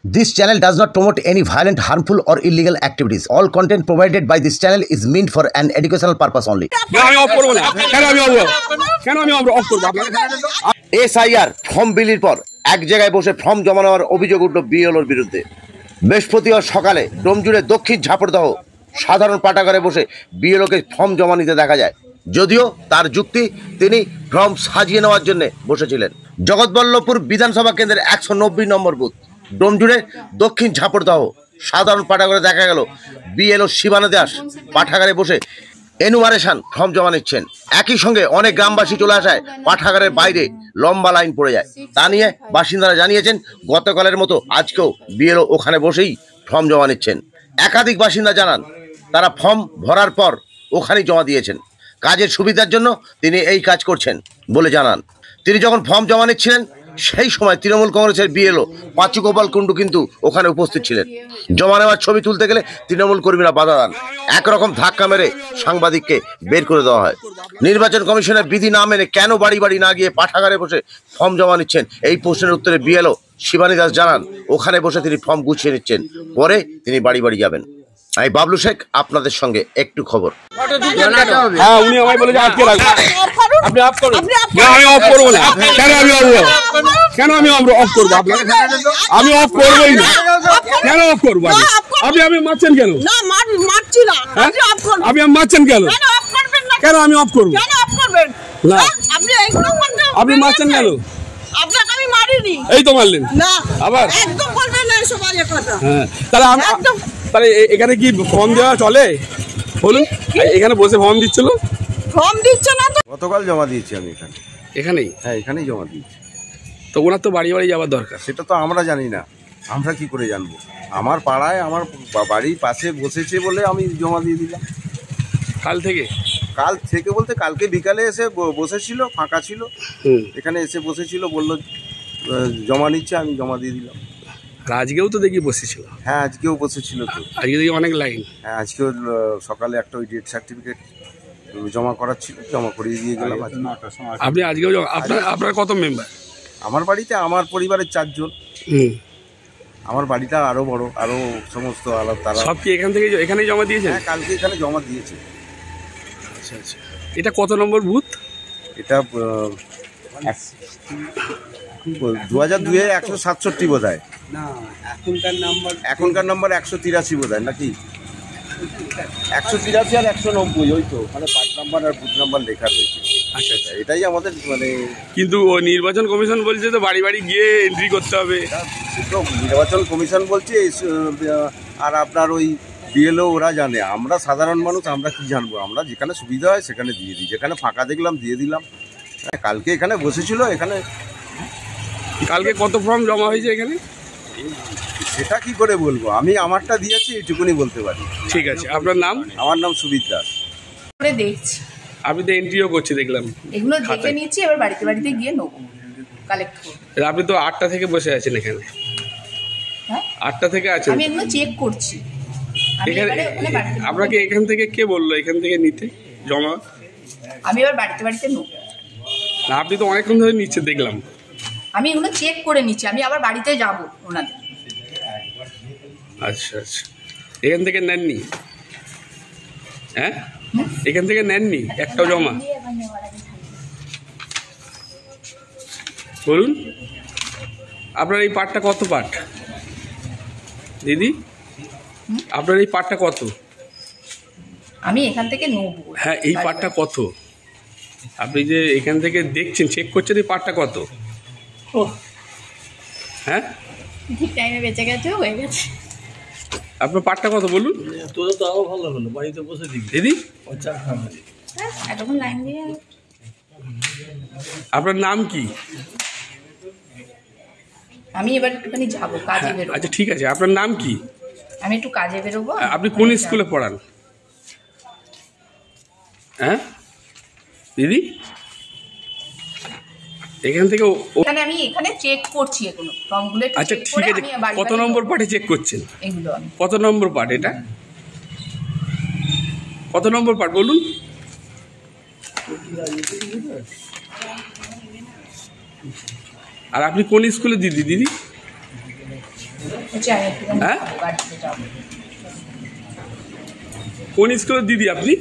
This channel does not promote any violent, harmful, or illegal activities. All content provided by this channel is meant for an educational purpose only. SIR form বিলির পর এক জায়গায় বসে form জমা নেওয়ার অভিযোগ উঠল বিএলওর বিরুদ্ধে। বৃহস্পতিবার সকালে ডোমজুড়ে দক্ষিণ ঝাপড়দহ সাধারণ পাঠাগারে বসে বিএলওকে ফর্ম জমা নিতে দেখা যায়। যদিও তার যুক্তি, তিনি ফর্ম সাজিয়ে নেওয়ার জন্য বসেছিলেন। জগৎবল্লভপুর বিধানসভা কেন্দ্রের 190 নম্বর বুথ ডোমজুড়ে দক্ষিণ ঝাপড়দহ সাধারণ পাঠাগারে দেখা গেল বিএলও শিবানা দাস পাঠাগারে বসে এনুমারেশন ফর্ম জমা নিচ্ছেন। একই সঙ্গে অনেক গ্রামবাসী চলে আসায় পাঠাগারের বাইরে লম্বা লাইন পড়ে যায়। তা নিয়ে বাসিন্দারা জানিয়েছেন, গতকালের মতো আজকেও বিএলও ওখানে বসেই ফর্ম জমা নিচ্ছেন। একাধিক বাসিন্দা জানান, তারা ফর্ম ভরার পর ওখানেই জমা দিয়েছেন। কাজের সুবিধার জন্য তিনি এই কাজ করছেন বলে জানান। তিনি যখন ফর্ম জমা নিচ্ছিলেন সেই সময় তৃণমূল কংগ্রেসের বিএলও পাঁচু গোপাল কুণ্ডু কিন্তু ওখানে উপস্থিত ছিলেন। জমা নেওয়ার ছবি তুলতে গেলে তৃণমূল কর্মীরা বাধা দেন। একরকম ধাক্কা মেরে সাংবাদিককে বের করে দেওয়া হয়। নির্বাচন কমিশনের বিধি না মেনে কেন বাড়ি বাড়ি না গিয়ে পাঠাগারে বসে ফর্ম জমা নিচ্ছেন, এই প্রশ্নের উত্তরে বিএলও শিবানী দাস জানান, ওখানে বসে তিনি ফর্ম গুছিয়ে নিচ্ছেন, পরে তিনি বাড়ি বাড়ি যাবেন। আমি বাবলু শেখ, আপনাদের সঙ্গে একটু খবর। হ্যাঁ, উনি আমায় বলে যে আজকে রাখবেন। আপনি অফ করুন। আমি অফ করবো না। কেন আমি অফ করবো? কেন আমি অফ করবো? আমি অফ করবোই না। কেন অফ করবো? আপনি মারছেন কেন? আপনি মারছেন কেন? কেন আমি অফ করবো না? আপনি মারছেন কেন? আপনাকে আমি মারিনি। এই তো মারলেন না, আবার একদম বলবেন না এসব বাজে কথা। হ্যাঁ, তাহলে এখানে কি ফর্ম দেওয়া চলে বলুন? এখানে বসে ফর্ম দিচ্ছিল। ফর্ম দিচ্ছে না তো? গতকাল জমা দিয়েছি আমি এখানেই। হ্যাঁ, এখানেই জমা দিয়েছি। তো ওনার তো বাড়ি বাড়ি যাওয়ার দরকার। সেটা তো আমরা জানি না, আমরা কি করে জানবো? আমার পাড়ায় আমার বাড়ির পাশে বসেছে বলে আমি জমা দিয়ে দিলাম। কাল থেকে বলতে কালকে বিকালে এসে বসেছিল, ফাঁকা ছিল, এখানে এসে বসেছিল, বললো জমা নিচ্ছে, আমি জমা দিয়ে দিলাম। আজকেও তো দেখি বসেছিল। হ্যাঁ, আজকেও বসেছিল তো। আজকে দেখি অনেক লাইন। হ্যাঁ, আজকেও সকালে একটা ওই ডেথ সার্টিফিকেট জমা করার ছিল, জমা করিয়ে দিয়ে গেলাম। আপনি আজকেও আপনার কত মেম্বার? আমার বাড়িতে আমার পরিবারের 4 জন। আমার বাড়িটা আরো বড়, আরো সমস্ত আলাদা। তারা সব কি এখানেই জমা দিয়েছেন? হ্যাঁ, কালকে এখানে জমা দিয়েছে। আচ্ছা আচ্ছা, এটা কত নম্বর বুথ? এটা 2002 167 বোধ হয়। না, এখনকার নাম্বার 183 বোধ হয়, নাকি 183 আর 190, ওই তো মানে পার্ট নাম্বার আর বুথ নাম্বার লেখা রয়েছে। আচ্ছা আচ্ছা, এটাই আমাদের মানে। কিন্তু ও নির্বাচন কমিশন বলছে তো বাড়ি বাড়ি গিয়ে এন্ট্রি করতে হবে। নির্বাচন কমিশন বলছে, আর আপনার ওই বিএলও ওরা জানে। আমরা সাধারণ মানুষ, আমরা কি জানবো? আমরা যেখানে সুবিধা হয় সেখানে দিয়ে দিই, যেখানে ফাঁকা দেখলাম দিয়ে দিলাম। কালকে এখানে বসেছিল। এখানে কালকে কত ফর্ম জমা হয়েছে এখানে সেটা কি করে বলবো? আমি আমারটা দিয়েছি, এইটুকুনি বলতে পারি। ঠিক আছে, আপনার নাম? আমার নাম সুবিত দাস। দেখছি আপনি তো এন্ট্রিও করছে দেখলাম। এগুলো দেখে নিচ্ছি, এবার বাড়িতে বাড়িতে গিয়ে নেবো, কালেক্ট করবো। আপনি তো 8টা থেকে বসে আছেন এখানে। হ্যাঁ, 8টা থেকে আছেন। আমি এগুলো চেক করছি। এখানে আপনাকে এখান থেকে কে বললো এখান থেকে নিতে জমা? আমি এবার বাড়িতে বাড়িতে নেবো। না, আপনি তো অনেকক্ষণ ধরে নিচ্ছে দেখলাম। আমি এগুলো চেক করে নিচ্ছি, আমি আবার বাড়িতে যাবো ওনাদের। আচ্ছা আচ্ছা, এখান থেকে নেননি? হ্যাঁ, এখান থেকে নেননি একটাও জমা? বলুন, আপনার এই পার্টটা কত পার্ট দিদি? আপনার এই পার্টটা কত? আমি এখান থেকে নেবো। হ্যাঁ, এই পার্টটা কত? আপনি যে এখান থেকে দেখছেন, চেক করছেন, এই পার্টটা কত? হ্যাঁ, ঠিক টাইমে বেঁচে গেছে, হয়ে গেছে। আপনার পার্টটা কত বলুন? তোর তো আরো ভালো হলো, বাড়িতে বসে দিবি দিদি। এতক্ষণ লাইন দিয়ে। আপনার নাম কি? আমি এবার একটুখানি যাবো, কাজে বেরোবো। আচ্ছা ঠিক আছে, আপনার নাম কি? আমি একটু কাজে বেরোবো। আপনি কোন স্কুলে পড়ান? হ্যাঁ দিদি, এখান থেকে আমি এখানে চেক করছি এগুলো ফর্মগুলো। আচ্ছা ঠিক আছে, কত নম্বর পার্টে চেক করছেন? এগুলো কত নম্বর পার্ট? এটা কত নম্বর পার্ট বলুন? আর আপনি কোন স্কুলে দিদি? বলছি আমি একটুখানি হ্যাঁ? বাড়িতে যাবো। কোন স্কুলের দিদি আপনি?